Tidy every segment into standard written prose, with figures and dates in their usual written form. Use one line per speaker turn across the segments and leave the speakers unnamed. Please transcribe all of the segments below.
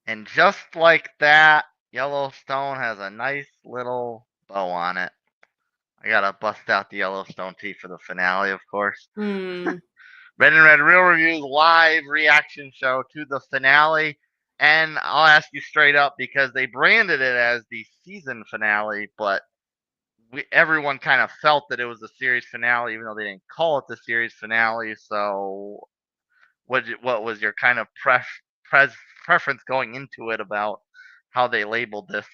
And just like that, Yellowstone has a nice little bow on it. I gotta bust out the Yellowstone tea for the finale, of course.
Hmm.
Red and Red Real Reviews live reaction show to the finale. And I'll ask you straight up because they branded it as the season finale, but everyone kind of felt that it was the series finale, even though they didn't call it the series finale. So, what was your kind of preference going into it about how they labeled this?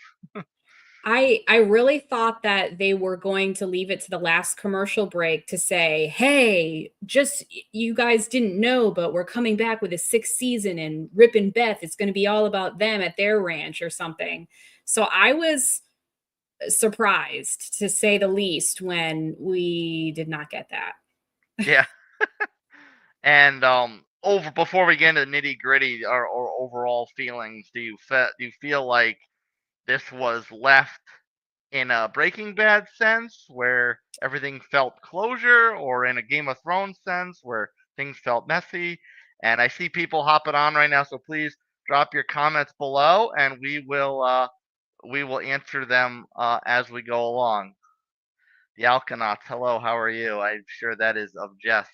I really thought that they were going to leave it to the last commercial break to say, "Hey, just you guys didn't know, but we're coming back with a sixth season, and Rip and Beth, it's going to be all about them at their ranch or something." So I was surprised, to say the least, when we did not get that.
Yeah, and over before we get into nitty gritty or overall feelings, do you feel like this was left in a Breaking Bad sense where everything felt closure, or in a Game of Thrones sense where things felt messy? And I see people hopping on right now, so please drop your comments below, and we will answer them as we go along. The Alkanauts, hello, how are you? I'm sure that is of jest.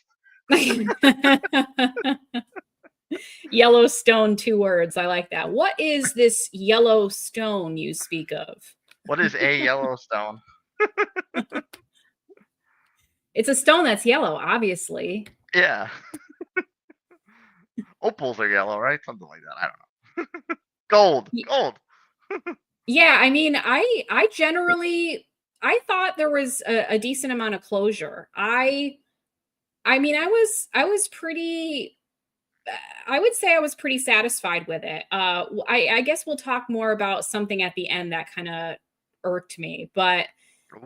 Yellowstone, 2 words. I like that. What is this Yellowstone you speak of?
What is a Yellowstone?
It's a stone that's yellow, obviously.
Yeah, opals are yellow, right? Something like that. I don't know. Gold, gold.
Yeah, I mean, I generally I thought there was a decent amount of closure. I mean, I was pretty I would say I was pretty satisfied with it. I guess we'll talk more about something at the end that kind of irked me, but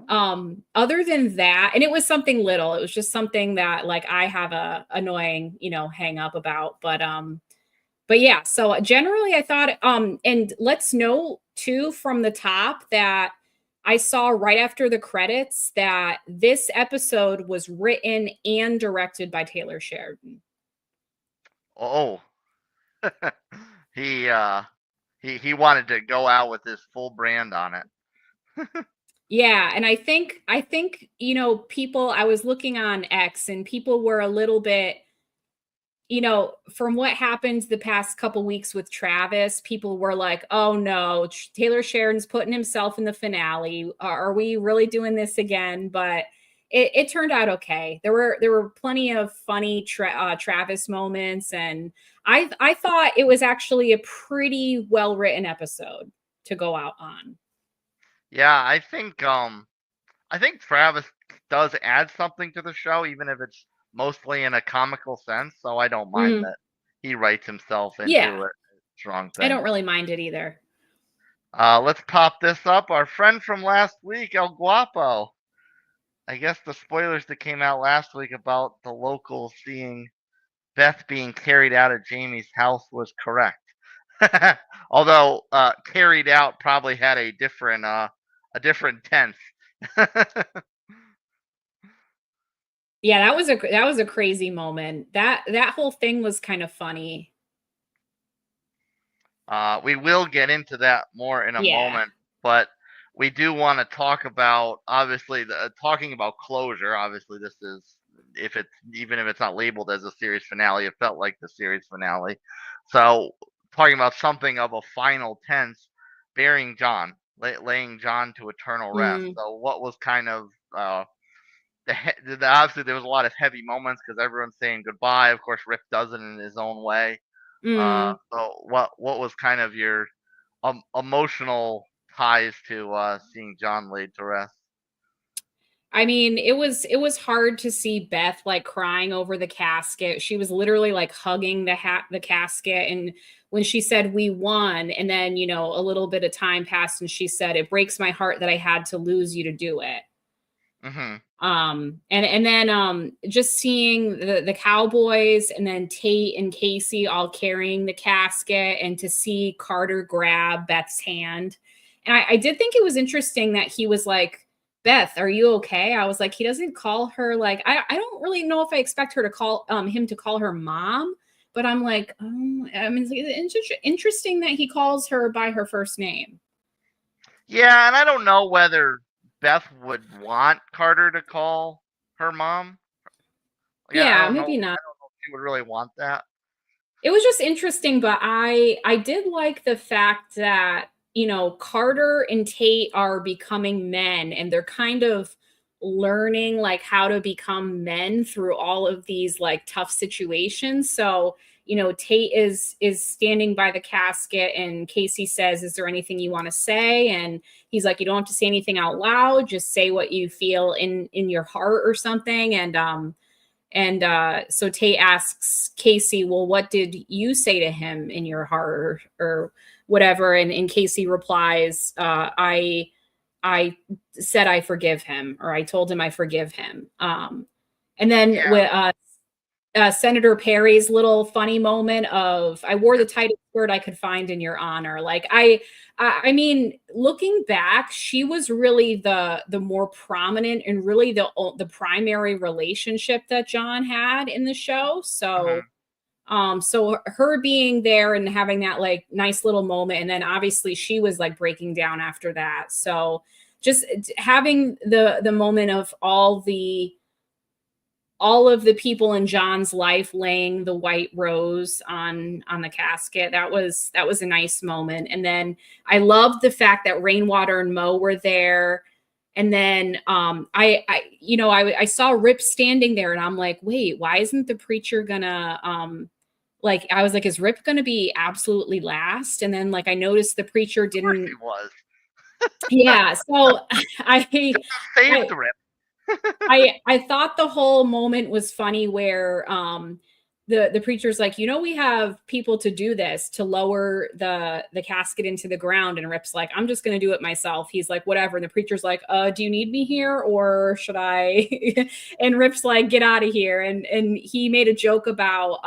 other than that, and it was something little, it was just something that, like, I have a annoying, hang up about, but yeah, so generally I thought, and let's note too from the top that I saw right after the credits that this episode was written and directed by Taylor Sheridan.
Oh, he he wanted to go out with his full brand on it.
Yeah, and I think, people, I was looking on X and people were a little bit, from what happened the past couple weeks with Travis, people were like, "Oh no, Taylor Sheridan's putting himself in the finale. Are we really doing this again?" But it turned out okay. There were plenty of funny Travis moments, and I thought it was actually a pretty well written episode to go out on.
Yeah, I think Travis does add something to the show, even if it's mostly in a comical sense. So I don't mind
Mhm.
that he writes himself
Yeah,
into a strong
I
thing.
don't really mind it either.
Let's pop this up. Our friend from last week, El Guapo. I guess the spoilers that came out last week about the locals seeing Beth being carried out of Jamie's house was correct. Although carried out probably had a different tense.
Yeah, that was a crazy moment. That whole thing was kind of funny.
We will get into that more in a
Yeah.
moment, but we do want to talk about, obviously, talking about closure. Obviously, this is, if it's, even if it's not labeled as a series finale, it felt like the series finale. So talking about something of a final tense, burying John, laying John to eternal rest.
Mm,
So what was kind of obviously there was a lot of heavy moments because everyone's saying goodbye. Of course, Rick does it in his own way.
mm.
So what was kind of your emotional ties to seeing John laid to rest?
I mean, it was hard to see Beth, like, crying over the casket. She was literally, like, hugging the casket, and when she said, "We won," and then, a little bit of time passed and she said, "It breaks my heart that I had to lose you to do it."
Hmm.
And then just seeing the Cowboys and then Tate and Kayce all carrying the casket, and to see Carter grab Beth's hand. And I did think it was interesting that he was like, "Beth, are you okay?" I was like, he doesn't call her, like, I don't really know if I expect her to call him to call her mom, but I'm like, oh, I mean, it's interesting that he calls her by her first name.
Yeah, and I don't know whether Beth would want Carter to call her mom. Yeah, I
Yeah,
don't know.
maybe
I
not.
don't know if she would really want that.
It was just interesting, but I did like the fact that, you know, Carter and Tate are becoming men and they're kind of learning like how to become men through all of these like tough situations. So, you know, Tate is standing by the casket and Kayce says, "Is there anything you want to say?" And he's like, "You don't have to say anything out loud, just say what you feel in your heart or something." And so Tate asks Kayce, "Well, what did you say to him in your heart or whatever?" And Kayce replies, I said I forgive him, or I told him I forgive him." And then
Yeah,
with Senator Perry's little funny moment of, "I wore the tightest skirt I could find in your honor." Like I mean, looking back, she was really the more prominent and really the primary relationship that John had in the show.
hmm,
So her being there and having that like nice little moment, and then obviously she was like breaking down after that. So just having the moment of all of the people in John's life laying the white rose on the casket. That was a nice moment. And then I loved the fact that Rainwater and Mo were there. And then I saw Rip standing there and I'm like, wait, why isn't the preacher gonna like I was like, is Rip gonna be absolutely last? And then like I noticed the preacher
of course he
didn't.
was.
Yeah, so I
Saved
I
Rip.
I thought the whole moment was funny where the preacher's like, "You know, we have people to do this, to lower the casket into the ground." And Rip's like, "I'm just gonna do it myself." He's like, "Whatever." And the preacher's like, "Do you need me here or should I?" And Rip's like, "Get out of here." And he made a joke about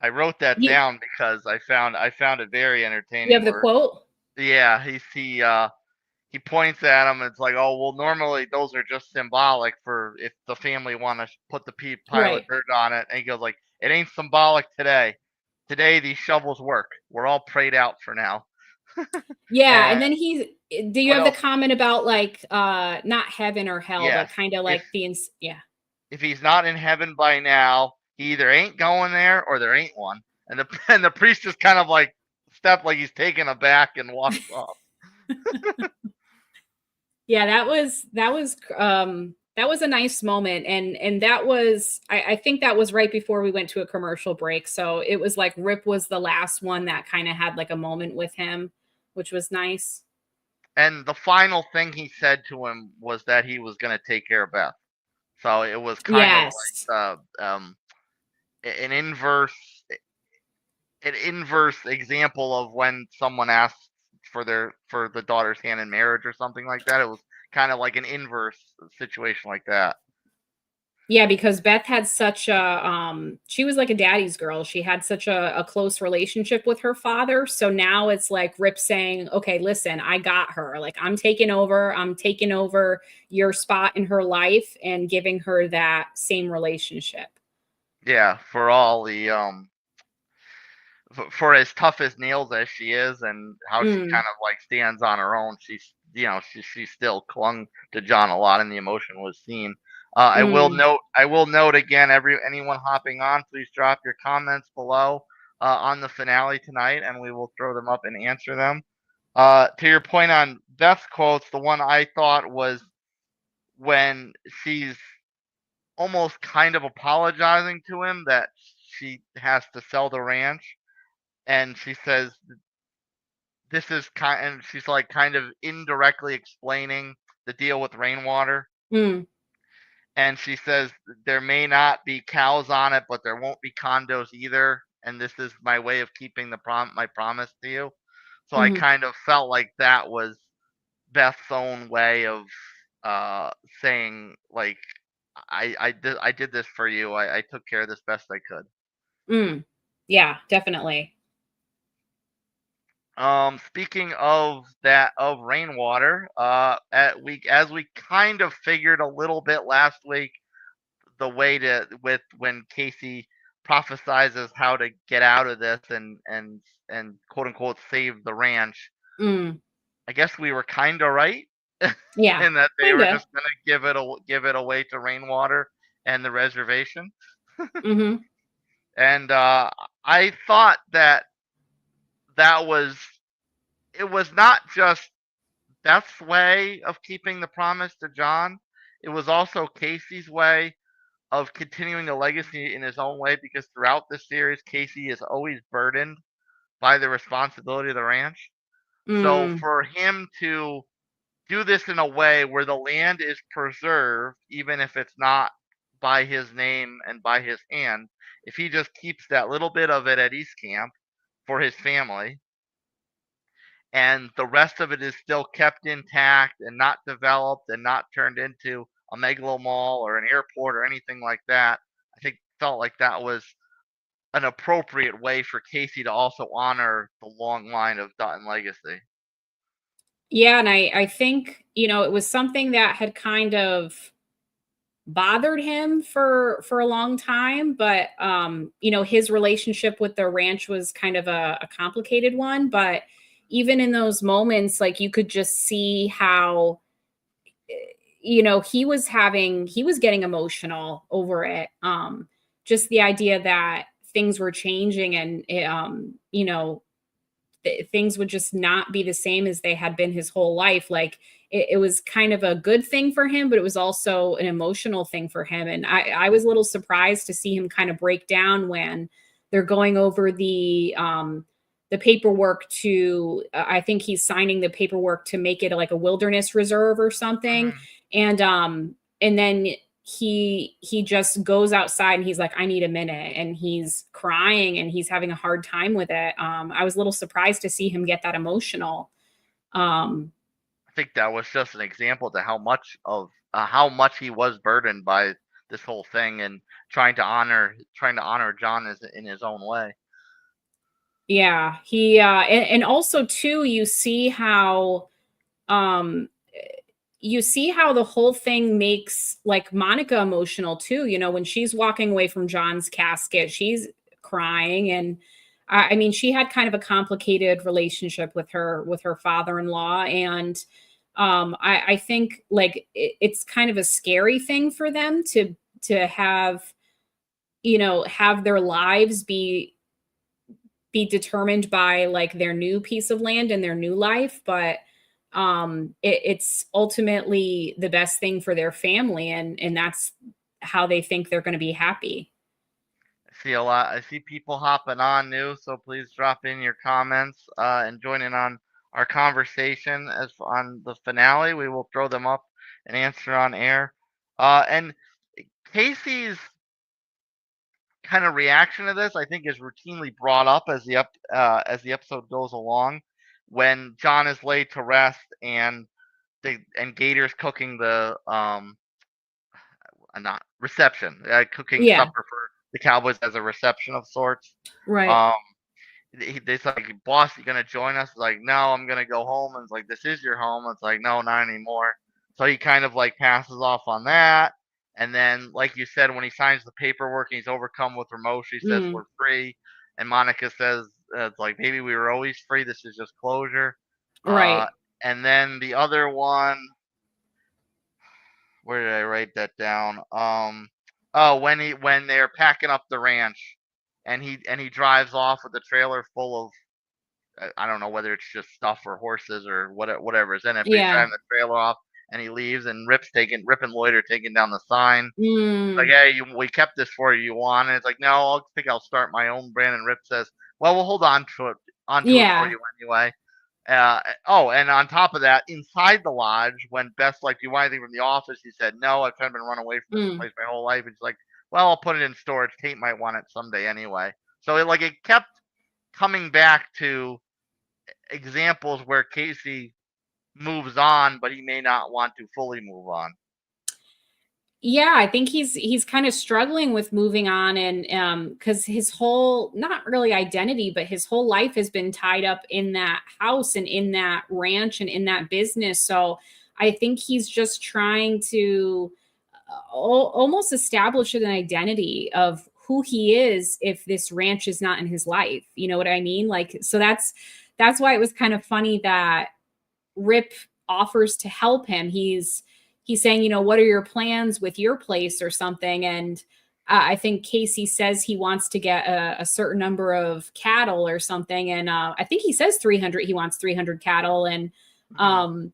I wrote that
he
down because I found it very
you
entertaining.
have the
Where
quote?
yeah, he points at him. And it's like, oh well, normally those are just symbolic for if the family want to put the pile of
Right.
dirt on it. And he goes like, it ain't symbolic today. Today these shovels work. We're all prayed out for now.
Yeah,
And
and then he do you
what
have the
else?
comment about like not heaven or hell,
Yes.
but kind of
If
like yeah.
if he's not in heaven by now, he either ain't going there or there ain't one. And the and the priest just kind of like stepped like he's taken aback and walks off.
Yeah, that was a nice moment. And that was I think that was right before we went to a commercial break. So it was like Rip was the last one that kind of had like a moment with him, which was nice.
And the final thing he said to him was that he was going to take care of Beth. So it was kind of
Yes.
like an inverse example of when someone asks for the daughter's hand in marriage or something like that. It was kind of like an inverse situation like that.
Yeah, because Beth had such a she was like a daddy's girl. She had such a close relationship with her father. So now it's like Rip saying, "Okay, listen, I got her. Like I'm taking over. I'm taking over your spot in her life and giving her that same relationship."
Yeah, for all the for as tough as nails as she is, and how she kind
Mm,
of like stands on her own, she still clung to John a lot, and the emotion was seen.
mm.
I will note again, anyone hopping on, please drop your comments below on the finale tonight, and we will throw them up and answer them. To your point on Beth's quotes, the one I thought was when she's almost kind of apologizing to him that she has to sell the ranch, and she says this is kind and she's like kind of indirectly explaining the deal with Rainwater.
Mm,
And she says there may not be cows on it, but there won't be condos either, and this is my way of keeping my promise to you. So I
mhm,
kind of felt like that was Beth's own way of uh saying like I did this for you. I took care of this best I could.
mm. Yeah, definitely.
Speaking of that of Rainwater, at week as we kind of figured a little bit last week, the way to with when Kayce prophesizes how to get out of this and quote unquote save the ranch.
Mm.
I guess we were kind of right
Yeah,
in that they were
kinda.
just gonna give it away to Rainwater and the reservation.
Mhm.
And I thought that that was it was not just Beth's way of keeping the promise to John. It was also Kayce's way of continuing the legacy in his own way because throughout this series, Kayce is always burdened by the responsibility of the ranch. So
Mm.
for him to do this in a way where the land is preserved, even if it's not by his name and by his hand, if he just keeps that little bit of it at East Camp for his family, and the rest of it is still kept intact and not developed and not turned into a megalo mall or an airport or anything like that, I think felt like that was an appropriate way for Kayce to also honor the long line of Dutton legacy.
Yeah, and I think, it was something that had kind of bothered him for a long time, but, his relationship with the ranch was kind of a complicated one, but even in those moments, like, you could just see how, he was getting emotional over it. Just the idea that things were changing and, things would just not be the same as they had been his whole life. Like it was kind of a good thing for him, but it was also an emotional thing for him. And I was a little surprised to see him kind of break down when they're going over the paperwork to, I think he's signing the paperwork to make it like a wilderness reserve or something.
Mhm.
And then he just goes outside and he's like, I need a minute, and he's crying and he's having a hard time with it. I was a little surprised to see him get that emotional. um
I think that was just an example to how much he was burdened by this whole thing and trying to honor John in his own way.
yeah, he and also too, um you see how the whole thing makes like Monica emotional too. When she's walking away from John's casket, she's crying. And I mean, she had kind of a complicated relationship with her father-in-law. And I think like it's kind of a scary thing for them to have their lives be determined by like their new piece of land and their new life. But it's ultimately the best thing for their family, and that's how they think they're going to be happy.
I see people hopping on new, so please drop in your comments and join in on our conversation as on the finale. We will throw them up and answer on air. And Casey's kind of reaction to this, I think, is routinely brought up as the episode goes along. When John is laid to rest and Gator's cooking the not reception, cooking
Yeah,
supper for the Cowboys as a reception of sorts.
right.
Um, it's like, boss, you gonna join us? It's like, no, I'm gonna go home. And it's like, this is your home. It's like, no, not anymore. So he kind of like passes off on that. And then, like you said, when he signs the paperwork and he's overcome with remorse, he says,
Mm,
we're free. And Monica says, it's like, maybe we were always free. This is just closure. Uh,
right.
and then the other one, where did I write that down? Oh, when they're packing up the ranch, and he drives off with a trailer full of I don't know whether it's just stuff or horses or whatever is in it, but he's
Yeah.
driving the trailer off and he leaves and Rip and Lloyd are taking down the sign. It's like,
Mm,
hey, we kept this for you. You want it? It's like, no, think I'll start my own brand. And Rip says, well, we'll hold on to it for
yeah.
you anyway. Oh, and on top of that, inside the lodge, when Beth's like, "Do you want anything from the office?" He said, "No, I've kind of been run away from this
Mm.
place my whole life." And she's like, "Well, I'll put it in storage. Kate might want it someday anyway." So it kept coming back to examples where Casey moves on, but he may not want to fully move on.
Yeah, I think he's kind of struggling with moving on. And cuz his whole, not really identity, but his whole life has been tied up in that house and in that ranch and in that business. So I think he's just trying to almost establish an identity of who he is if this ranch is not in his life. You know what I mean? Like, so that's why it was kind of funny that Rip offers to help him. He's saying, you know, what are your plans with your place or something? And I think Kayce says he wants to get a certain number of cattle or something. And I think he says 300, he wants 300 cattle. And
Mhm.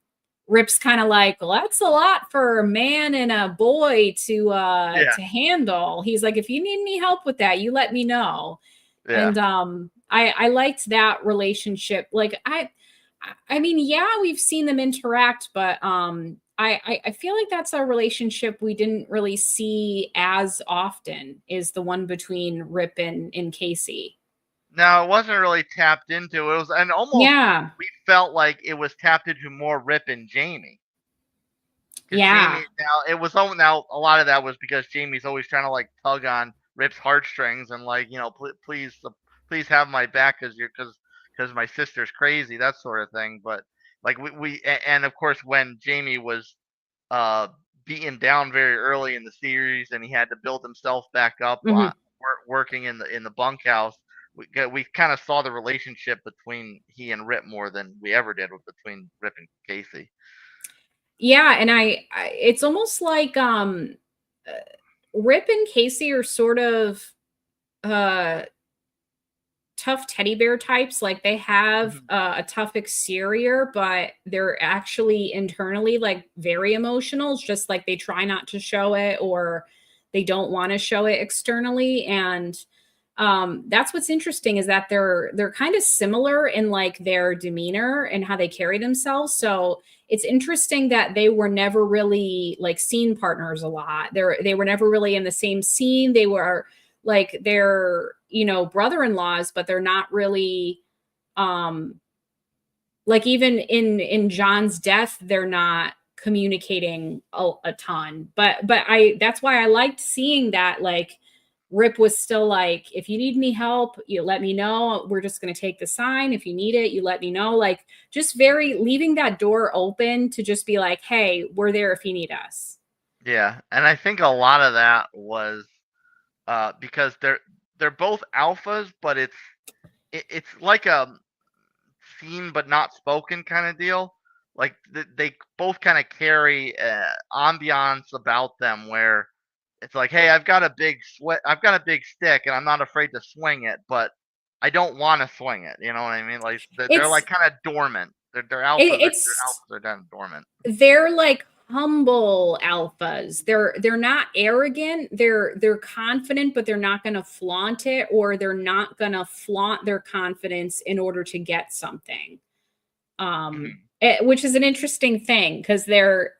Rip's kind of like, well, that's a lot for a man and a boy
Yeah,
to handle. He's like, if you need any help with that, you let me know.
yeah.
And I liked that relationship. Like I mean, yeah, we've seen them interact, but I feel like that's a relationship we didn't really see as often, is the one between Rip and Kayce.
No, it wasn't really tapped into. It was, and almost
Yeah.
we felt like it was tapped into more Rip and Jamie. Because
Yeah.
Jamie, now it was now a lot of that was because Jamie's always trying to like tug on Rip's heartstrings and like, please please have my back because my sister's crazy, that sort of thing. But like and of course when Jamie was uh beaten down very early in the series and he had to build himself back up
Mhm.
working in the bunkhouse, we kind of saw the relationship between he and Rip more than we ever did with between Rip and Kayce.
Yeah, and it's almost like uh, Rip and Kayce are sort of uh tough teddy bear types. Like they have
Mhm.
a tough exterior, but they're actually internally like very emotional. It's just like they try not to show it, or they don't want to show it externally. And that's what's interesting, is that they're kind of similar in like their demeanor and how they carry themselves. So it's interesting that they were never really like scene partners a lot. They were never really in the same scene. They were like, they're, you know, brother-in-laws, but they're not really um like, even in John's death, they're not communicating a ton. But I that's why I liked seeing that, like Rip was still like, if you need me help, you let me know. We're just going to take the sign. If you need it, you let me know. Like, just very leaving that door open to just be like, hey, we're there if you need us.
Yeah, and I think a lot of that was because they're both alphas, but it's like a seen but not spoken kind of deal. Like they both kind of carry ambiance about them where it's like, hey, I've got a big stick, and I'm not afraid to swing it, but I don't want to swing it. You know what I mean? Like they're
It's
like kind of dormant. They're alphas. They're
it's
alphas are kind of dormant.
they're like humble alphas. They're not arrogant. They're confident, but they're not going to flaunt it, or they're not going to flaunt their confidence in order to get something.
Mhm.
Which is an interesting thing, because they're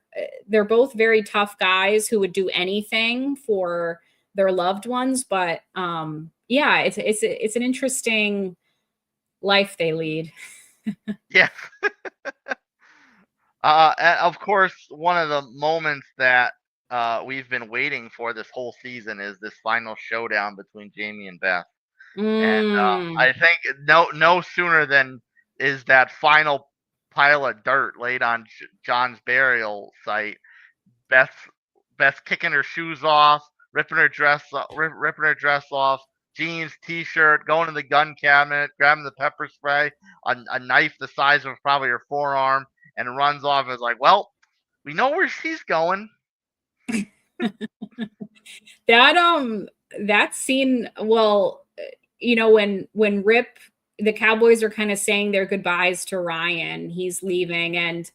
both very tough guys who would do anything for their loved ones. But yeah, it's an interesting life they lead.
Yeah. Of course, one of the moments that we've been waiting for this whole season is this final showdown between Jamie and Beth. And
Mm.
I think no sooner than is that final pile of dirt laid on John's burial site. Beth Beth kicking her shoes off, ripping her dress off, jeans, t-shirt, going to the gun cabinet, grabbing the pepper spray, a knife the size of probably her forearm, and runs off. It's like, well, we know where she's going.
That that scene, well, you know, when Rip, the Cowboys are kind of saying their goodbyes to Ryan, he's leaving, and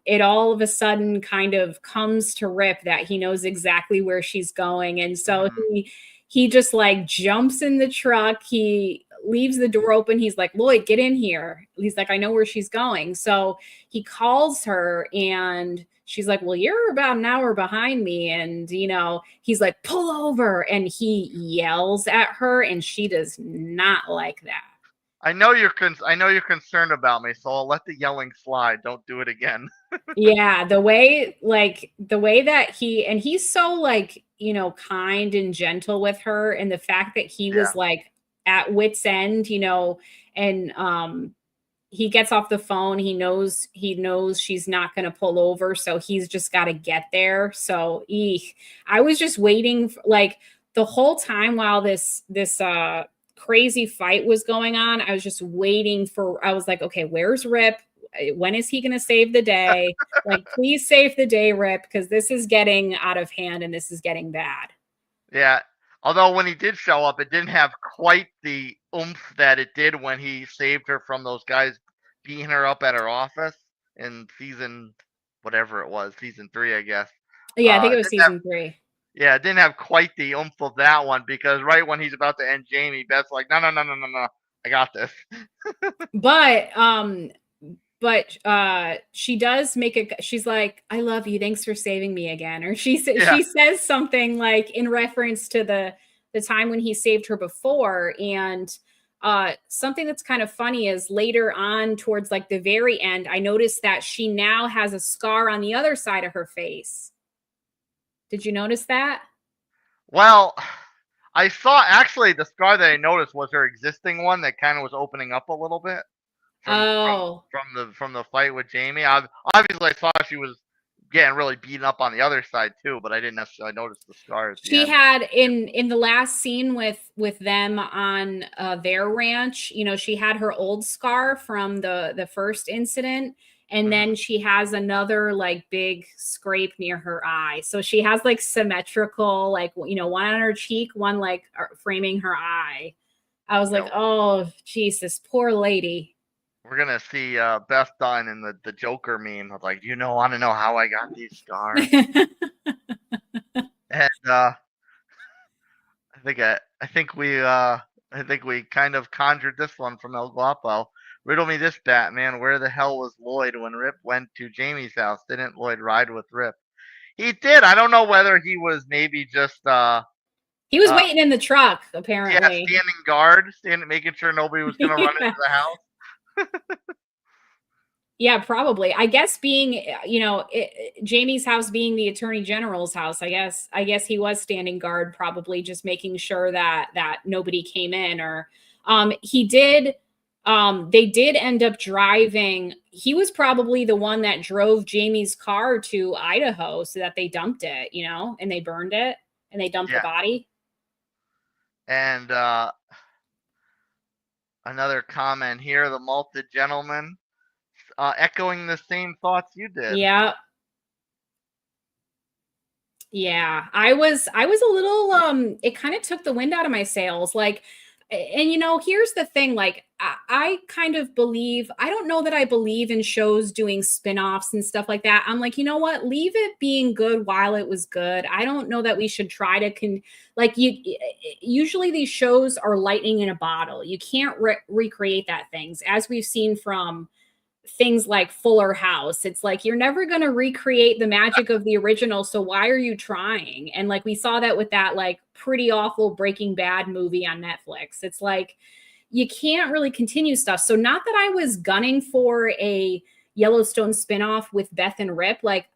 it all of a sudden kind of comes to Rip that he knows exactly where she's going. And so
Mhm.
he just like jumps in the truck, he leaves the door open, he's like, Lloyd, get in here. He's like, I know where she's going. So he calls her, and she's like, well, you're about an hour behind me. And, you know, he's like, pull over. And he yells at her, and she does not like that.
I know you're concerned about me, so I'll let the yelling slide. Don't do it again.
Yeah, the way that he's so like, you know, kind and gentle with her, and the fact that he
Yeah.
was like at wit's end, you know, and he gets off the phone, he knows she's not going to pull over, so he's just got to get there. So I was just waiting for, like, the whole time while this crazy fight was going on, I was just waiting for, I was like, okay, where's Rip? When is he going to save the day? Like, please save the day, Rip, because this is getting out of hand and this is getting bad.
Yeah. Although when he did show up, it didn't have quite the oomph that it did when he saved her from those guys beating her up at her office in season whatever it was, season 3, I guess.
Yeah, I think it
It
was
didn't have,
season 3.
yeah, it didn't have quite the oomph of that one because right when he's about to end Jamie, Beth's like, no, no, no, no, no, no, I got this.
But she does make it, she's like, I love you, thanks for saving me again, or she
Yeah.
says something like in reference to the time when he saved her before. And something that's kind of funny is later on towards like the very end, I noticed that she now has a scar on the other side of her face. Did you notice that?
Well, I saw actually the scar that I noticed was her existing one that kind of was opening up a little bit from
Oh,
from the fight with Jamie. Obviously, I saw she was getting really beaten up on the other side too, but I didn't necessarily notice the scar at the
she
end.
had in the last scene with them on their ranch, you know, she had her old scar from the first incident, and
Hmm.
then she has another like big scrape near her eye. So she has like symmetrical, like, you know, one on her cheek, one like framing her eye. I was like,
Yeah,
oh Jesus, poor lady.
we're gonna see Beth Dunn in the Joker meme of like, want to know how I got these scars? And I think we kind of conjured this one from El Guapo. Riddle me this, Batman. Where the hell was Lloyd when Rip went to Jamie's house? Didn't Lloyd ride with Rip? He did. I don't know whether he was maybe just
He was
uh
waiting in the truck,
yeah,
apparently.
standing guard, standing making sure nobody was gonna run
Yeah.
into the house.
Yeah, probably. I guess being, you know, Jamie's house being the attorney general's house, I guess he was standing guard, probably just making sure that nobody came in. Or he did they did end up driving. He was probably the one that drove Jamie's car to Idaho so that they dumped it, you know, and they burned it and they dumped the
Yeah.
body.
And another comment here, the malted gentleman, echoing the same thoughts you did.
Yeah. Yeah, I was a little it kind of took the wind out of my sails. Like, and you know, here's the thing, like I kind of believe, I don't know that I believe in shows doing spin-offs and stuff like that. I'm like, you know what? Leave it being good while it was good. I don't know that we should try to like usually these shows are lightning in a bottle. You can't recreate that things, as we've seen from things like Fuller House. It's like you're never going to recreate the magic of the original, so why are you trying? And like we saw that with that like pretty awful Breaking Bad movie on Netflix. It's like you can't really continue stuff. So not that I was gunning for a Yellowstone spinoff with Beth and Rip, like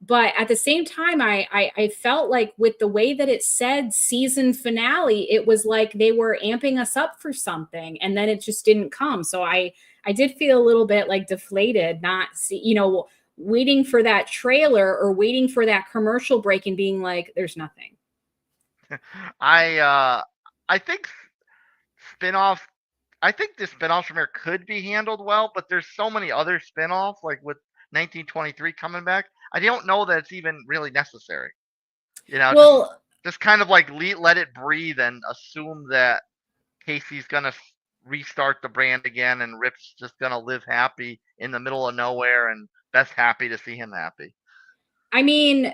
but at the same time, I felt like with the way that it said season finale, it was like they were amping us up for something, and then it just didn't come. So I did feel a little bit like deflated, not see, you know, waiting for that trailer or waiting for that commercial break and being like, there's nothing.
I uh I think spin-off I think the spin-offs from here could be handled well, but there's so many other spin-offs like with 1923 coming back. I don't know that it's even really necessary.
Well,
Just kind of like let it breathe and assume that Kayce's gonna restart the brand again, and Rip's just gonna live happy in the middle of nowhere, and Beth's happy to see him happy.
I mean,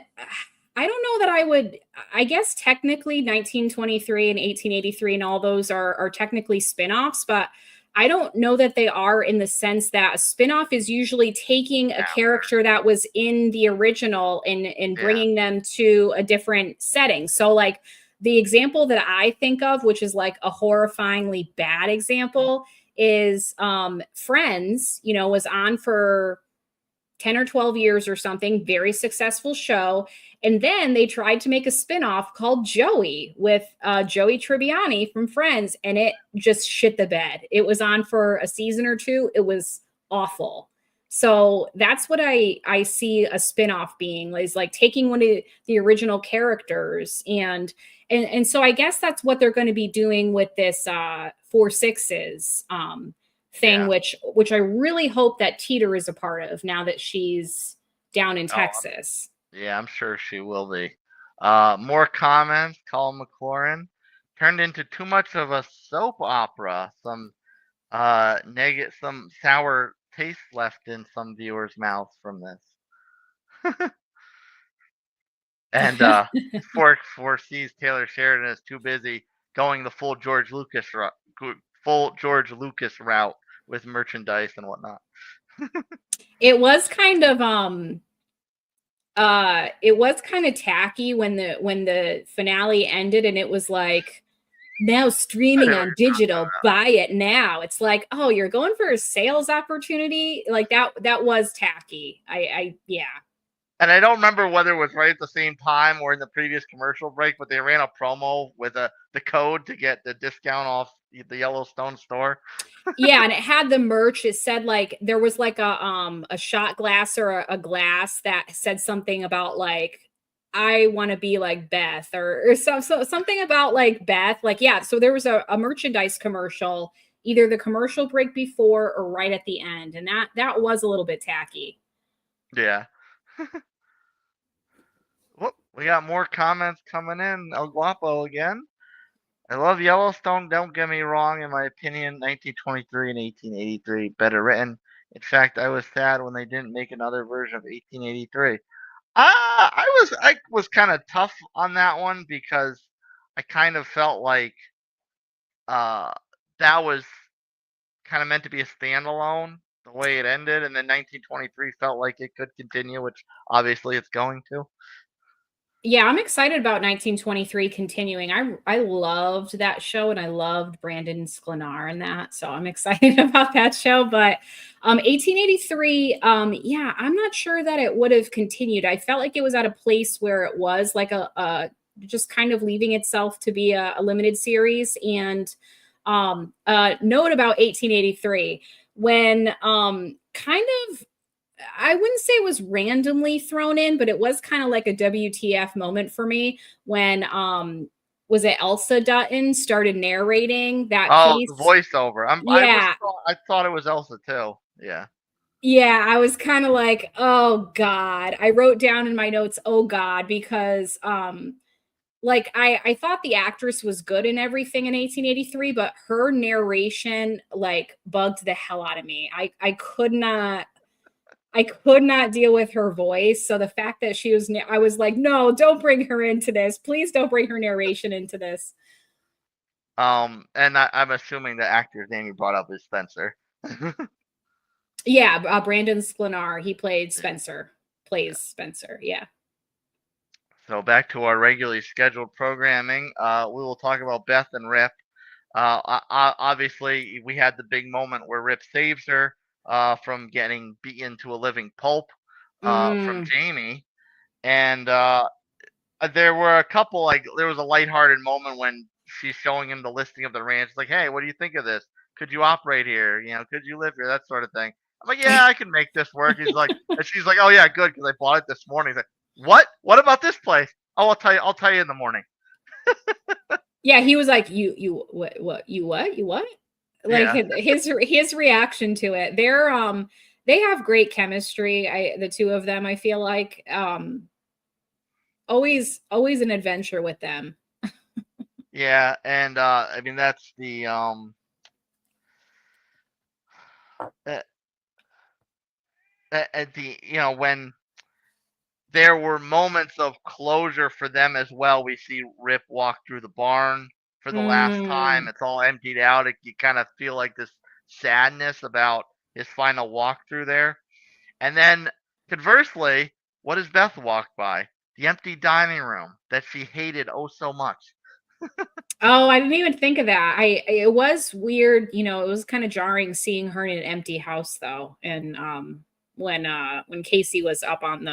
I don't know that I would. I guess technically 1923 and 1883 and all those are technically spin-offs, but I don't know that they are, in the sense that a spin-off is usually taking a
After,
character that was in the original and
yeah,
bringing them to a different setting. So like the example that I think of, which is like a horrifyingly bad example, is Friends, you know, was on for 10 or 12 years or something, very successful show. And then they tried to make a spinoff called Joey with Joey Tribbiani from Friends, and it just shit the bed. It was on for a season or two. It was awful. So that's what I see a spinoff being, is like taking one of the original characters and so I guess that's what they're going to be doing with this 4 6s thing,
Yeah.
which I really hope that Teeter is a part of now that she's down in
Oh,
Texas.
yeah, I'm sure she will be. More comments. Colin McLaurin turned into too much of a soap opera. Some sour taste left in some viewers' mouths from this. And Fork foresees Taylor Sheridan is too busy going the full George Lucas route with merchandise and whatnot.
It was kind of it was kind of tacky when the finale ended and it was like now
I
streaming
know what
on
you're talking
digital, buy it now. It's like, oh, you're going for a sales opportunity, like that was tacky. I yeah.
And I don't remember whether it was right at the same time or in the previous commercial break, but they ran a promo with the code to get the discount off the Yellowstone store.
Yeah, and it had the merch. It said like there was like a shot glass or a glass that said something about like I want to be like Beth or something about like Beth. Like yeah, so there was a merchandise commercial, either the commercial break before or right at the end, and that was a little bit tacky.
Yeah. Whoop, we got more comments coming in. El Guapo again. I love Yellowstone, don't get me wrong. In my opinion, 1923 and 1883 better written. In fact, I was sad when they didn't make another version of 1883. I was kind of tough on that one because I kind of felt like uh that was kind of meant to be a standalone the way it ended, and then 1923 felt like it could continue, which obviously it's going to.
Yeah, I'm excited about 1923 continuing. I loved that show and I loved Brandon Sklenar in that. So I'm excited about that show. But 1883, yeah, I'm not sure that it would have continued. I felt like it was at a place where it was like a just kind of leaving itself to be a limited series. And note about 1883, when kind of I wouldn't say it was randomly thrown in, but it was kind of like a WTF moment for me when was it Elsa Dutton started narrating that
Oh, the
case?
voiceover.
Yeah.
I thought it was Elsa too. Yeah.
Yeah, I was kind of like, "Oh god." I wrote down in my notes, "Oh god," because like I thought the actress was good in everything in 1883, but her narration like bugged the hell out of me. I could not deal with her voice. So the fact that I was like, no, don't bring her into this. Please don't bring her narration into this.
And I'm assuming the actor's name you brought up is Spencer.
Yeah, Brandon Sklenar, he played
Yeah.
Spencer, plays Spencer. Yeah.
So back to our regularly scheduled programming. We will talk about Beth and Rip. Obviously, we had the big moment where Rip saves her from getting beaten to a living pulp from
Mm.
Jamie, and there were a couple like there was a lighthearted moment when she's showing him the listing of the ranch. It's like, hey, what do you think of this? Could you operate here? Could you live here? That sort of thing. I'm like, yeah, I can make this work. He's like, and she's like, oh yeah, good because I bought it this morning. He's like, what? What about this place? Oh, I'll tell you. I'll tell you in the morning.
Yeah, he was like, you what you what you what? Like
Yeah,
his reaction to it. They have great chemistry. The two of them. I feel like always an adventure with them.
yeah, and I mean that's the at, at the when there were moments of closure for them as well. We see Rip walk through the barn for the last time.
Mm.
It's all emptied out. You kind of feel like this sadness about his final walk through there. And then conversely, what does Beth walk by? The empty dining room that she hated oh so much.
Oh, I didn't even think of that. It was weird, it was kind of jarring seeing her in an empty house though. And when Kayce was up on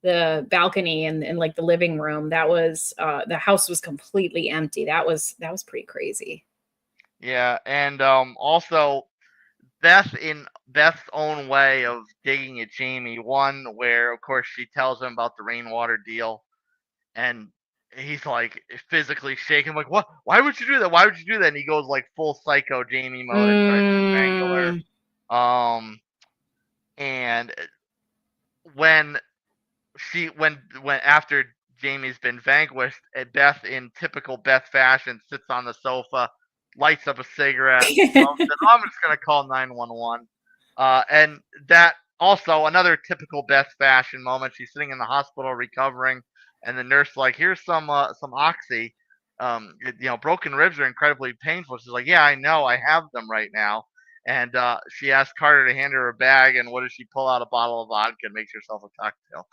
the balcony and like the living room, that was the house was completely empty. That was pretty crazy.
Yeah, and also Beth in Beth's own way of digging at Jamie. One where of course she tells him about the Rainwater deal, and he's like physically shaking, like, what? Why would you do that? Why would you do that? And he goes like full psycho Jamie mode and tries to strangle
Mm.
her. And when when after Jamie's been vanquished, Beth, in typical Beth fashion, sits on the sofa, lights up a cigarette, smokes it. Oh, I'm just gonna call 911. And that also another typical Beth fashion moment. She's sitting in the hospital recovering, and the nurse like, here's some oxy. Broken ribs are incredibly painful. She's like, yeah, I know, I have them right now. And she asks Carter to hand her a bag, and what does she pull out? A bottle of vodka and makes herself a cocktail.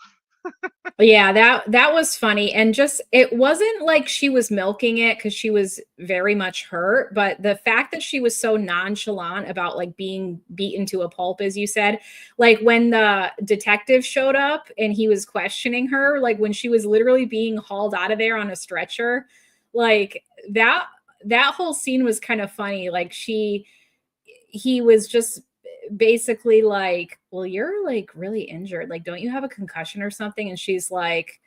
Yeah, that was funny. And just it wasn't like she was milking it because she was very much hurt, but the fact that she was so nonchalant about like being beaten to a pulp, as you said, like when the detective showed up and he was questioning her, like when she was literally being hauled out of there on a stretcher, like that whole scene was kind of funny. Like he was just basically like, well, you're like really injured, like don't you have a concussion or something? And she's like,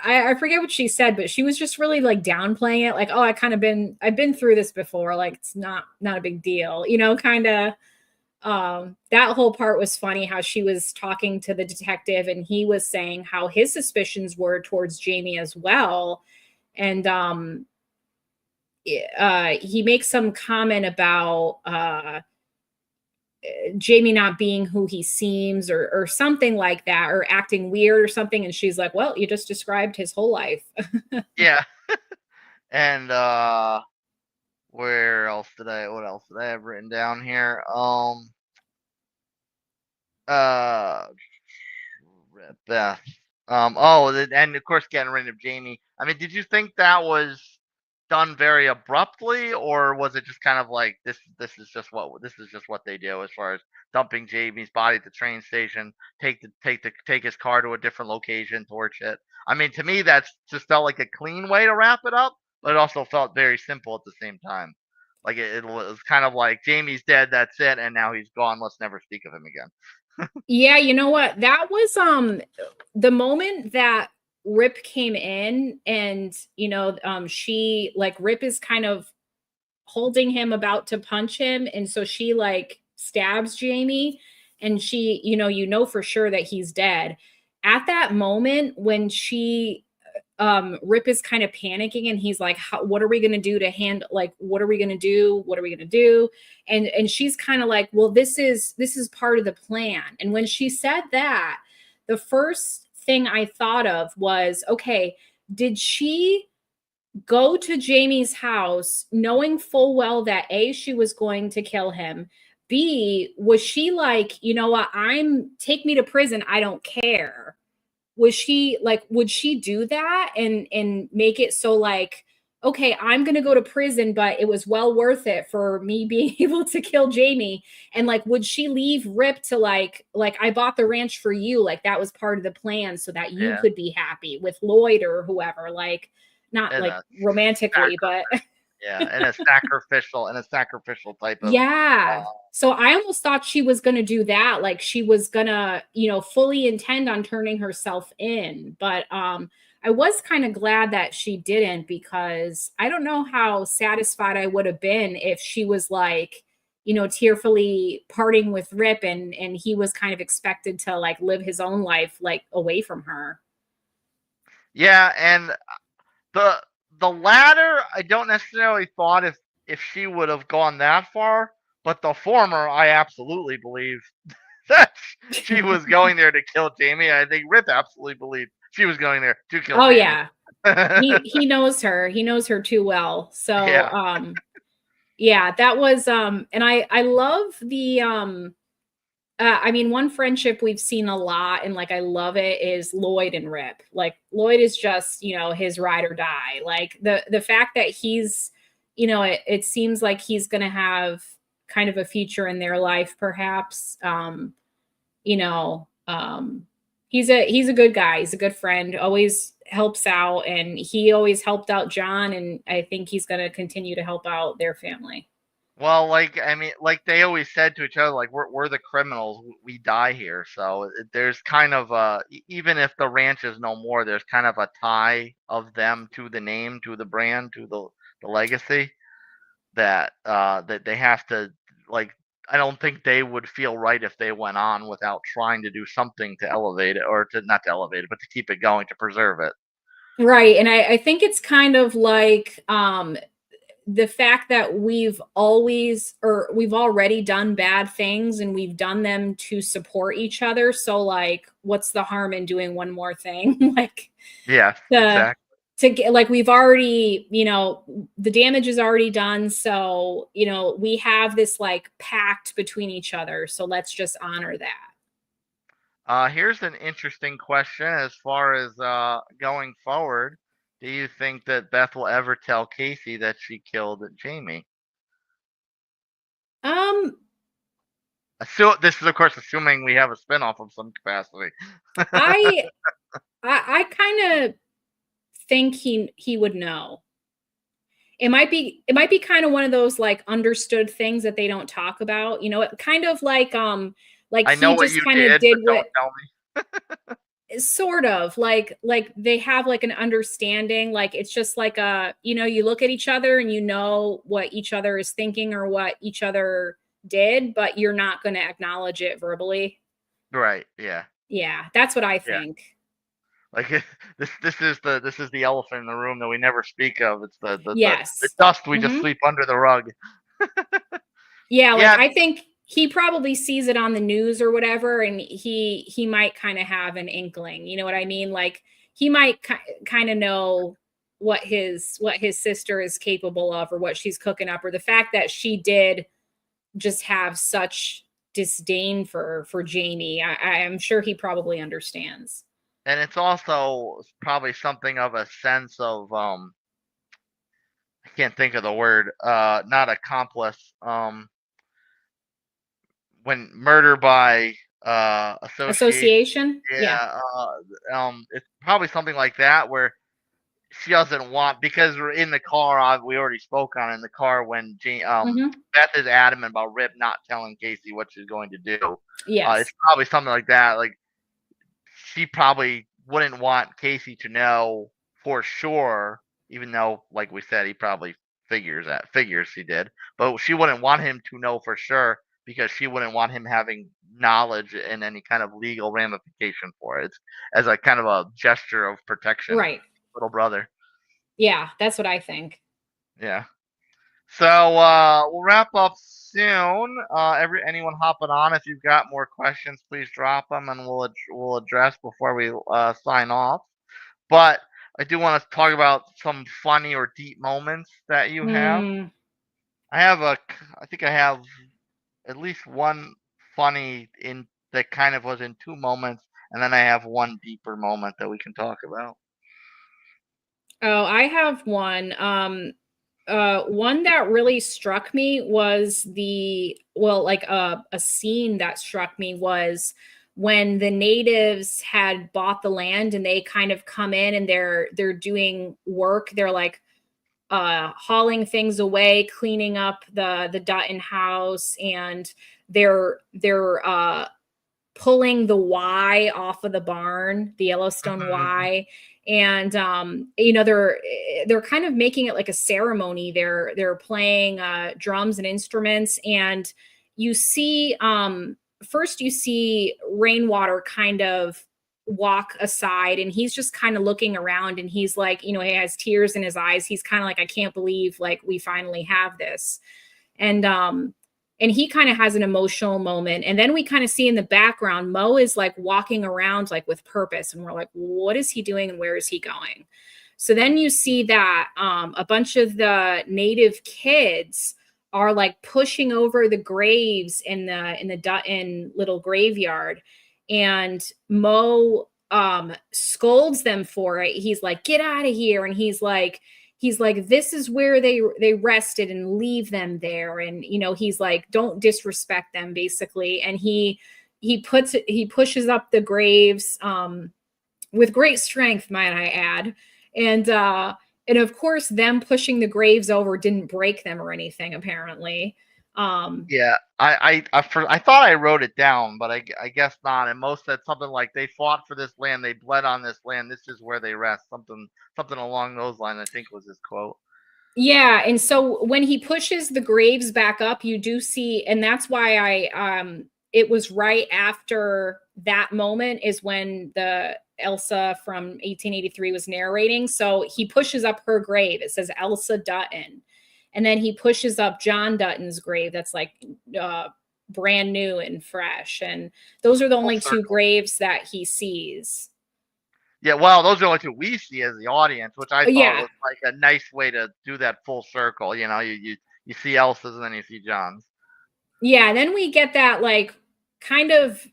I forget what she said, but she was just really like downplaying it, like, oh, I've been through this before, like it's not a big deal, kind of. That whole part was funny, how she was talking to the detective and he was saying how his suspicions were towards Jamie as well. And he makes some comment about Jamie not being who he seems, or something like that, or acting weird or something. And she's like, well, you just described his whole life.
Yeah. And what else did I have written down here? Uh Beth. And of course getting rid of Jamie. I mean, did you think that was done very abruptly, or was it just kind of like this is just what they do as far as dumping Jamie's body at the train station, take his car to a different location, torch it? I mean, to me, that's just felt like a clean way to wrap it up, but it also felt very simple at the same time. Like it was kind of like Jamie's dead, that's it, and now he's gone. Let's never speak of him again.
Yeah, you know what? That was the moment that Rip came in, and she like, Rip is kind of holding him about to punch him, and so she like stabs Jamie, and she, for sure that he's dead. At that moment when she Rip is kind of panicking, and he's like, what are we going to do to handle, like, what are we going to do? What are we going to do? And she's kind of like, well, this is part of the plan. And when she said that, the first thing I thought of was, okay, did she go to Jamie's house knowing full well that A, she was going to kill him? B, was she like, you know what, take me to prison, I don't care? Was she like, would she do that and make it so like, okay, I'm going to go to prison, but it was well worth it for me being able to kill Jamie? And like, would she leave Rip to like, I bought the ranch for you, like that was part of the plan so that you
Yeah,
could be happy with Lloyd or whoever, like not
and
like romantically, but
yeah, and a sacrificial type of
yeah.
uh,
So I almost thought she was going to do that. Like she was going to, fully intend on turning herself in. But I was kind of glad that she didn't, because I don't know how satisfied I would have been if she was like, tearfully parting with Rip, and he was kind of expected to like live his own life like away from her.
yeah, and the the latter I don't necessarily thought if she would have gone that far, but the former I absolutely believe that she was going there to kill Jamie. I think Rip absolutely believed she was going there to kill
Oh
Jamie.
yeah. He knows her. He knows her too well. So
Yeah,
yeah, that was and I love the I mean, one friendship we've seen a lot, and like I love it, is Lloyd and Rip. Like Lloyd is just, his ride or die. Like the fact that he's, it seems like he's gonna have kind of a future in their life, perhaps. You know, he's a good guy, he's a good friend, always helps out, and he always helped out John, and I think he's gonna continue to help out their family.
Well, like I mean, like they always said to each other, like we're the criminals, we die here. So there's kind of even if the ranch is no more, there's kind of a tie of them to the name, to the brand, to the legacy that they have to like. I don't think they would feel right if they went on without trying to do something to elevate it, or to not to elevate it, but to keep it going, to preserve it.
Right. And I think it's kind of like the fact that we've always or we've already done bad things and we've done them to support each other. So like what's the harm in doing one more thing? Like
Yes,
the
exactly.
to get like we've already, the damage is already done. So, we have this like pact between each other. So let's just honor that.
Here's an interesting question as far as going forward. Do you think that Beth will ever tell Kayce that she killed Jamie?
Um,
This is, of course, assuming we have a spinoff of some capacity.
I I kind of think he would know. It might be kind of one of those like understood things that they don't talk about. Kind of like
I know
he
what
just
you
kind of
did,
did
but don't
what
tell me.
sort of like they have like an understanding, like it's just like you look at each other and you know what each other is thinking or what each other did, but you're not going to acknowledge it verbally.
Right, yeah.
Yeah, that's what I
Yeah.
think.
Like this is the elephant in the room that we never speak of. It's the
Yes.
dust we just
Hmm.
sweep under the rug.
Yeah, like
Yeah,
I think he probably sees it on the news or whatever, and he might kind of have an inkling. You know what I mean? Like he might kind of know what his sister is capable of, or what she's cooking up, or the fact that she did just have such disdain for Jamie. I'm sure he probably understands.
and it's also probably something of a sense of I can't think of the word. Not accomplice. When murder by association.
Association? Yeah.
Yeah. It's probably something like that where she doesn't want, because we're in the car. We already spoke on it in the car when
Hmm.
Beth is adamant about Rip not telling Kayce what she's going to do. It's
Yes.
probably something like that. Like she probably wouldn't want Kayce to know for sure, even though, like we said, he probably figures he did, but she wouldn't want him to know for sure because she wouldn't want him having knowledge and any kind of legal ramification for it. It's as a kind of a gesture of protection,
Right.
little brother.
Yeah, that's what I think.
Yeah. So we'll wrap up soon. Anyone hopping on, if you've got more questions, please drop them, and we'll address before we sign off. But I do want to talk about some funny or deep moments that you have.
Hmm.
I have I think I have at least one funny in that kind of was in two moments, and then I have one deeper moment that we can talk about.
Oh, I have one. One that really struck me was like a scene that struck me was when the natives had bought the land and they kind of come in and they're doing work. They're like hauling things away, cleaning up the Dutton house, and they're pulling the Y off of the barn, the Yellowstone
Mhm.
Y. And they're kind of making it like a ceremony. They're playing drums and instruments, and you see first you see Rainwater kind of walk aside, and he's just kind of looking around, and he's like, he has tears in his eyes. He's kind of like, I can't believe like we finally have this. And he kind of has an emotional moment, and then we kind of see in the background Mo is like walking around like with purpose, and we're like, what is he doing and where is he going? So then you see that a bunch of the native kids are like pushing over the graves in the Dutton little graveyard, and Mo scolds them for it. He's like, get out of here. And he's like, this is where they rested, and leave them there. And he's like, don't disrespect them, basically. And he pushes up the graves with great strength, might I add. And and of course them pushing the graves over didn't break them or anything, apparently.
Yeah, I thought I wrote it down, but I guess not. And most said something like they fought for this land, they bled on this land. This is where they rest. Something along those lines. I think was his quote.
Yeah, and so when he pushes the graves back up, you do see, and that's why it was right after that moment is when the Elsa from 1883 was narrating. So he pushes up her grave. It says Elsa Dutton. And then he pushes up John Dutton's grave that's like uh brand new and fresh. And those are the
Full
only two
circle.
graves that he sees.
Yeah, well, those are the only two we see as the audience, which I thought
Yeah,
was like a nice way to do that full circle. You see Elsa's and then you see John's.
yeah, and then we get that like kind of,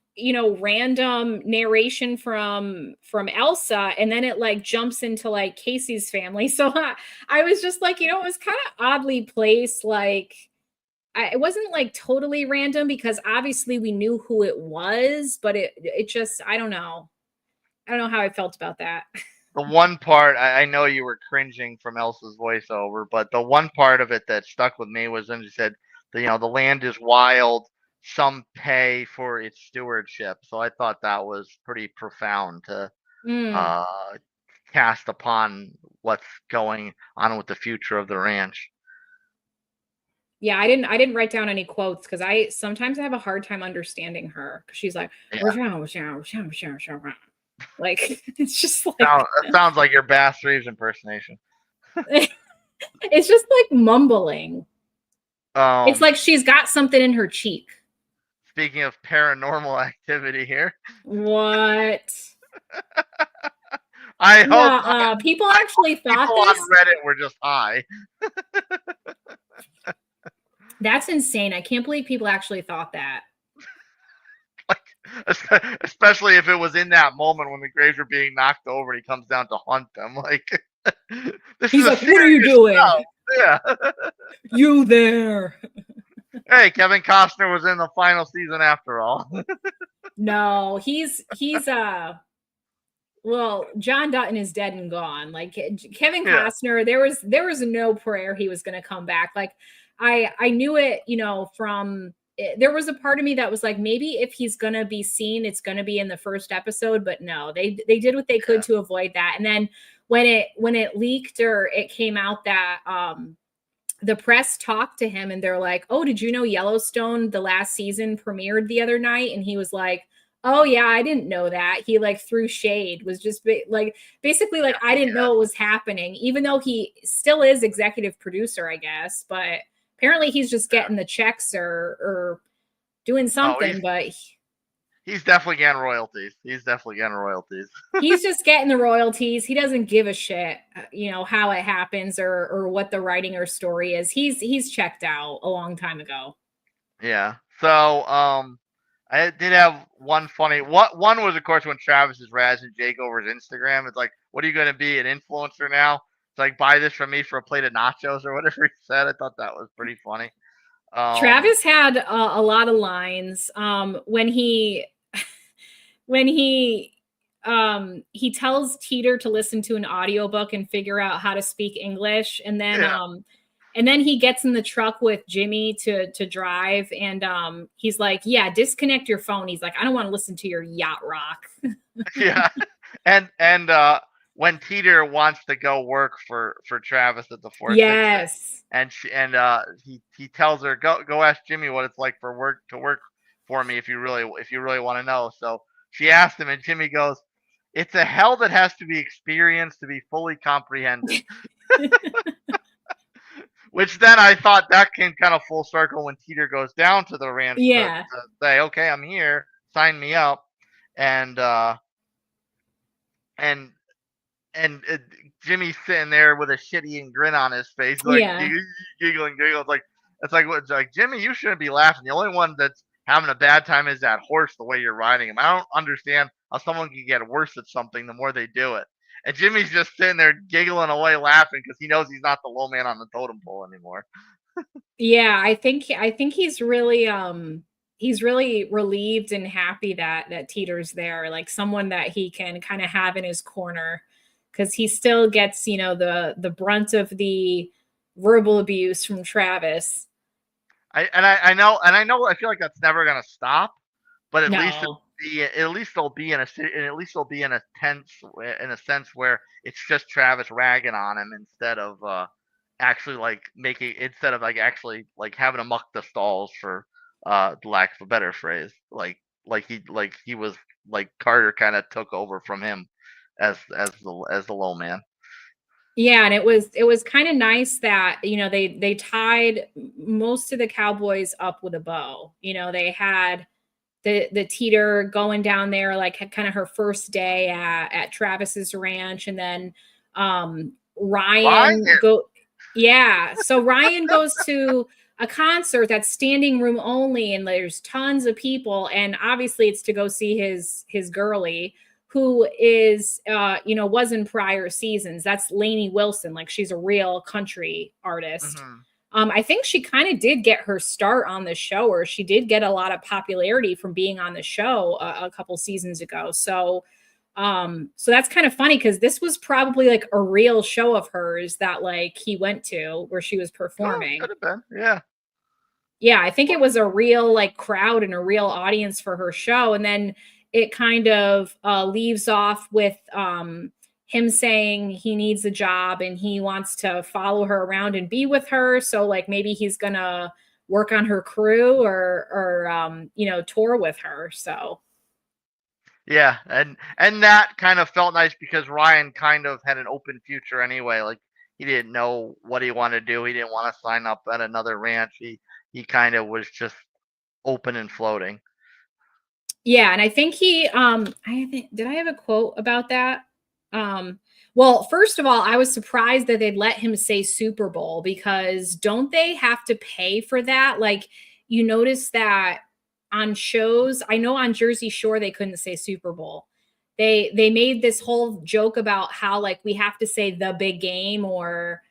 random narration from Elsa, and then it like jumps into like Kayce's family. So I was just like, it was kind of oddly placed. Like it wasn't like totally random because obviously we knew who it was, but it just I don't know how I felt about that.
The one part I know you were cringing from Elsa's voiceover, but the one part of it that stuck with me was when she said, the land is wild. Some pay for its stewardship. So I thought that was pretty profound to
Mm.
uh, cast upon what's going on with the future of the ranch.
Yeah, I didn't write down any quotes because I sometimes I have a hard time understanding her because she's like,
Yeah,
like it's just like
it sounds like your Bass Reeves impersonation.
it's just like mumbling. It's
Um,
like she's got something in her cheek.
Speaking of paranormal activity here,
What?
I hope
Yeah, people
I hope
actually thought
people on
this.
Reddit were just high.
That's insane. I can't believe people actually thought that.
Like, especially if it was in that moment when the graves are being knocked over and he comes down to hunt them. Like, this is
He's
a
like, "What are you
serious
doing?
show. Yeah.
You there?"
Hey, Kevin Costner was in the final season after all.
No, he's well, John Dutton is dead and gone. Like Kevin
Yeah.
Costner, there was no prayer he was going to come back. Like I knew it, from there was a part of me that was like maybe if he's going to be seen it's going to be in the first episode, but no. They did what they could to avoid that. And then when it leaked or it came out that the press talked to him and they're like, "Oh, did you know Yellowstone the last season premiered the other night?" And he was like, "Oh yeah, I didn't know that." He like threw shade, was just like basically like I didn't know it was happening, even though he still is executive producer, I guess. But apparently he's just getting the checks or doing
Oh,
something. But
he's definitely getting royalties. He's definitely getting royalties.
he's just getting the royalties. He doesn't give a shit, how it happens or what the writing or story is. He's checked out a long time ago.
Yeah. So, I did have one funny. What one was, of course, when Travis is razzing Jake over his Instagram. It's like, "What are you going to be, an influencer now?" It's like, "Buy this from me for a plate of nachos," or whatever he said. I thought that was pretty funny. Um,
Travis had a lot of lines when he tells Teeter to listen to an audiobook and figure out how to speak English,
yeah,
and then he gets in the truck with Jimmy to drive, and he's like, "Yeah, disconnect your phone." He's like, "I don't want to listen to your yacht rock."
yeah, and when Teeter wants to go work for Travis at the 466,
Yes.
he tells her, go ask Jimmy what it's like to work for me if you really want to know. So she asked him, and Jimmy goes, "It's a hell that has to be experienced to be fully comprehended." Which then I thought that came kind of full circle when Teeter goes down to the ranch
Yeah.
to say, "Okay, I'm here, sign me up," and and and Jimmy's sitting there with a shit-eating grin on his face, like
Yeah.
giggling. It's like Jimmy, you shouldn't be laughing. The only one that's having a bad time is that horse. The way you're riding him, I don't understand how someone can get worse at something the more they do it. And Jimmy's just sitting there giggling away, laughing because he knows he's not the low man on the totem pole anymore.
Yeah, I think he's really relieved and happy that Teeter's there, like someone that he can kind of have in his corner because he still gets, the brunt of the verbal abuse from Travis.
I know I feel like that's never gonna stop, but
No.
at least they'll be in at least they'll be in a tense in a sense where it's just Travis ragging on him instead of actually like making instead of like actually like having to muck the stalls for the lack of a better phrase like he was like Carter kind of took over from him as the low man.
Yeah, and it was kind of nice that, they tied most of the cowboys up with a bow. They had the Teeter going down there, like, had kind of her first day at Travis's ranch, and then
Ryan,
Ryan go yeah, so Ryan goes to a concert that's standing room only, and there's tons of people, and obviously it's to go see his girlie, who is was in prior seasons. That's Lainey Wilson. Like, she's a real country artist.
mhm.
I think she kind of did get her start on the show, or she did get a lot of popularity from being on the show a couple seasons ago. So that's kind of funny, because this was probably like a real show of hers that, like, he went to where she was
Oh,
performing.
could have been, yeah.
Yeah, I think it was a real, like, crowd and a real audience for her show. And then it kind of leaves off with him saying he needs a job and he wants to follow her around and be with her. So, like, maybe he's gonna work on her crew, or tour with her. So
Yeah, and that kind of felt nice because Ryan kind of had an open future anyway. Like he didn't know what he wanted to do. He didn't want to sign up at another ranch. He kind of was just open and floating.
yeah, and I think I think, did I have a quote about that? Um well, first of all, I was surprised that they'd let him say Super Bowl, because don't they have to pay for that? Like, you notice that on shows, I know on Jersey Shore they couldn't say Super Bowl. They made this whole joke about how, like, we have to say the big game, or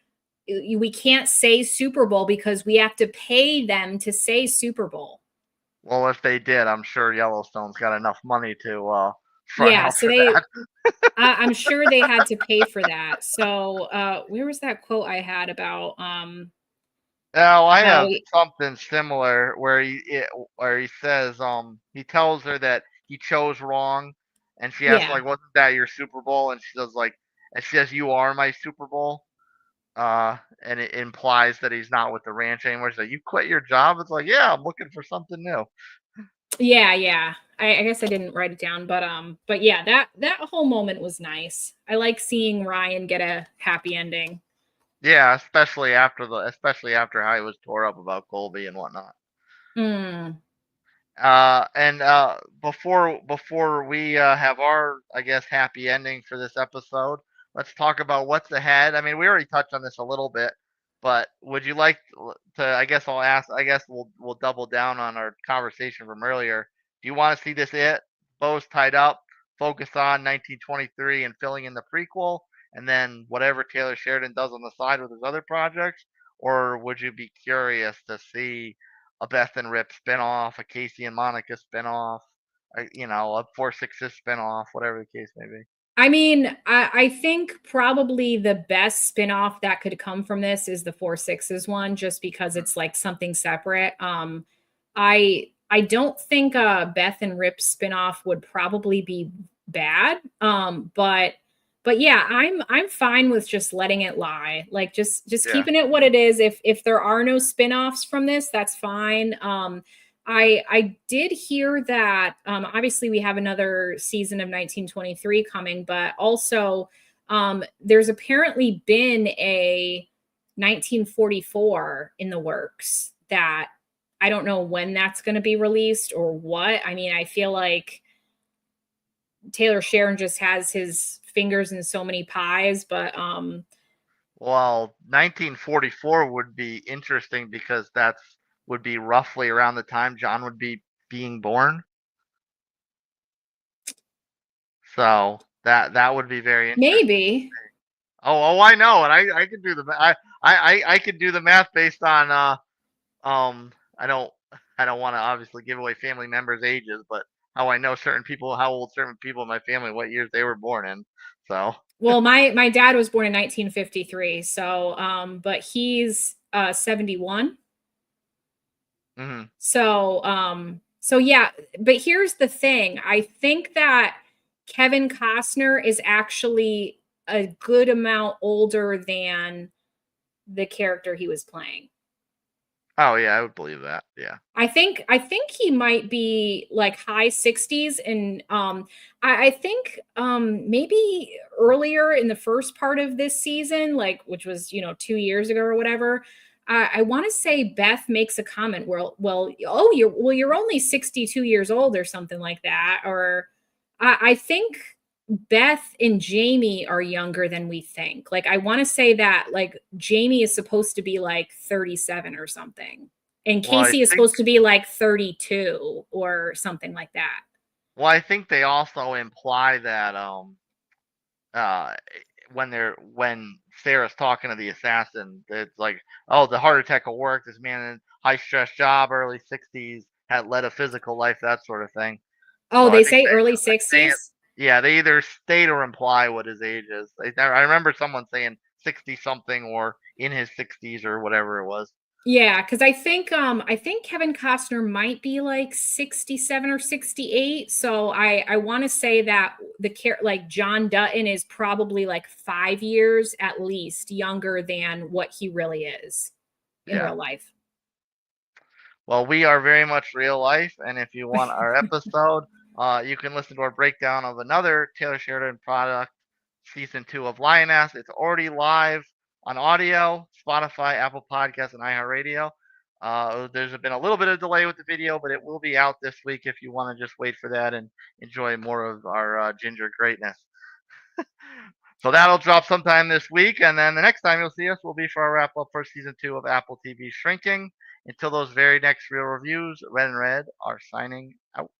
we can't say Super Bowl because we have to pay them to say Super Bowl.
Well, if they did, I'm sure Yellowstone's got enough money to front
Yeah,
out
so
for that.
I'm sure they had to pay for that. So, where was that quote I had about
Now I
how
have something similar where he says he tells her that he chose wrong, and she asks
yeah.
like, "Wasn't that your Super Bowl?" And she says like, and she says, "You are my Super Bowl." And it implies that he's not with the ranch anymore. She's like, "You quit your job?" It's like, "Yeah, I'm looking for something new."
Yeah, yeah. I guess I didn't write it down, but yeah, that whole moment was nice. I like seeing Ryan get a happy ending.
Yeah, especially after how he was tore up about Colby and whatnot.
Mm,
And before we have our, I guess, happy ending for this episode, let's talk about what's ahead. I mean, we already touched on this a little bit, but would you like to? I guess I'll ask. I guess we'll double down on our conversation from earlier. Do you want to see this it? Bows tied up, focus on 1923 and filling in the prequel, and then whatever Taylor Sheridan does on the side with his other projects, or would you be curious to see a Beth and Rip spinoff, a Kayce and Monica spinoff, a 4 6 spinoff, whatever the case may be.
I mean, I think probably the best spin-off that could come from this is the Four Sixes one, just because
Mhm.
it's like something separate. I don't think Beth and Rip spin-off would probably be bad. But yeah, I'm fine with just letting it lie. Like, just
Yeah.
keeping it what it is. If there are no spin-offs from this, that's fine. I did hear that obviously we have another season of 1923 coming, but also there's apparently been a 1944 in the works that I don't know when that's going to be released or what. I mean, I feel like Taylor Sheridan just has his fingers in so many pies, but
Well, 1944 would be interesting because that's would be roughly around the time John would be being born. So that would be very interesting.
maybe.
I know, and I could do the I could do the math based on I don't want to obviously give away family members' ages, but how I know how old certain people in my family, what years they were born in. So
Well, my dad was born in 1953, so but he's 71.
Hmm.
So yeah, but here's the thing. I think that Kevin Costner is actually a good amount older than the character he was playing.
Oh yeah, I would believe that. Yeah.
I think he might be like high 60s, and I think maybe earlier in the first part of this season, like which was 2 years ago or whatever. I want to say Beth makes a comment where, well, oh, you're only 62 years old or something like that, or I think Beth and Jamie are younger than we think. Like I want to say that like Jamie is supposed to be like 37 or something. And
Well, I
Kayce is
think
supposed to be like 32 or something like that.
well, I think they also imply that uh when Sarah's talking to the assassin, it's like, oh, the heart attack will work. This man in high stress job, early 60s, had led a physical life, that sort of thing.
Oh,
So I
they
think
say early
they
60s?
yeah, they either state or imply what his age is. I remember someone saying 60 something or in his 60s or whatever it was.
Yeah, because I think Kevin Costner might be like 67 or 68. So I want to say that like John Dutton is probably like 5 years at least younger than what he really is in
Yeah.
real life.
Well, we are very much real life, and if you want our episode, you can listen to our breakdown of another Taylor Sheridan product, season 2 of Lioness. It's already live on audio, Spotify, Apple Podcasts, and iHeartRadio. There's been a little bit of delay with the video, but it will be out this week if you want to just wait for that and enjoy more of our ginger greatness. So that'll drop sometime this week, and then the next time you'll see us will be for our wrap up for season 2 of Apple TV Shrinking. Until those very next real reviews, Red and Red are signing out.